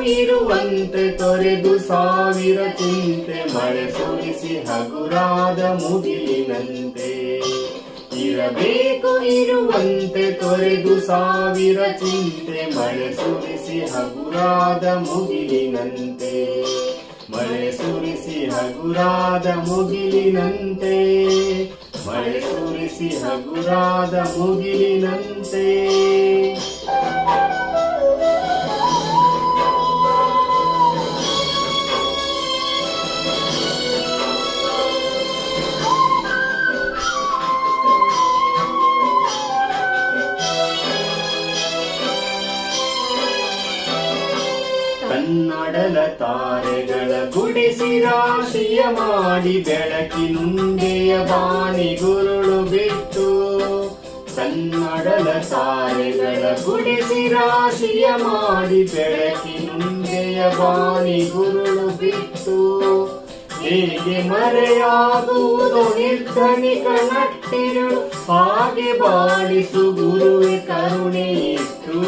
ಇರುವಂತೆ ತೊರೆದು ಸಾವಿರ ಚಿಂತೆ ಮಳೆ ಸುರಿಸಿ ಹಗುರಾದ ಮುಗಿಲಿನಂತೆ. ಇರಬೇಕು ಇರುವಂತೆ ತೊರೆದು ಸಾವಿರ ಚಿಂತೆ ಮಳೆ ಸುರಿಸಿ ಹಗುರಾದ ಮುಗಿಲಿನಂತೆ. ಮಳೆ ಸುರಿಸಿ ಹಗುರಾದ ಮುಗಿಲಿನಂತೆ. ಮಳೆ ಸುರಿಸಿ ಹಗುರಾದ ಮುಗಿಲಿನಂತೆ. ಕನ್ನಡಲ ತಾರೆಗಳ ಗುಡಿಸಿ ರಾಶಿಯ ಮಾಡಿ ಬೆಳಕಿನುಂಡೆಯ ಬಾಣಿ ಗುರುಳು ಬಿಟ್ಟು. ಕನ್ನಡಲ ತಾರೆಗಳ ಗುಡಿಸಿ ರಾಶಿಯ ಮಾಡಿ ಬೆಳಕಿನುಂಡೆಯ ಬಾಣಿ ಗುರುಳು ಬಿಟ್ಟು. ಹೇಗೆ ಮರೆಯಾಗುವುದು ನಿರ್ಧನಿಕ ನಟ್ಟಿರುಳು, ಹಾಗೆ ಬಾಳಿಸು ಗುರುವೆ ಕರುಣೆ ಇಟ್ಟು.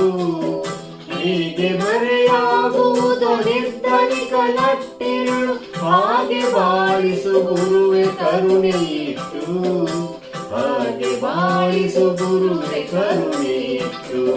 ಹೀಗೆ ಮರೆಯಾಗುವುದು ನಿರ್ಧನಿಕ ನಟ್ಟಿರುಳು, ಹಾಗೆ ಬಾಳಿಸು ಗುರುವೆ ಕರುಣೆ ಇಟ್ಟು. ಹಾಗೆ ಬಾಳಿಸು ಗುರುವೆ ಕರುಣೆ ಇಟ್ಟು.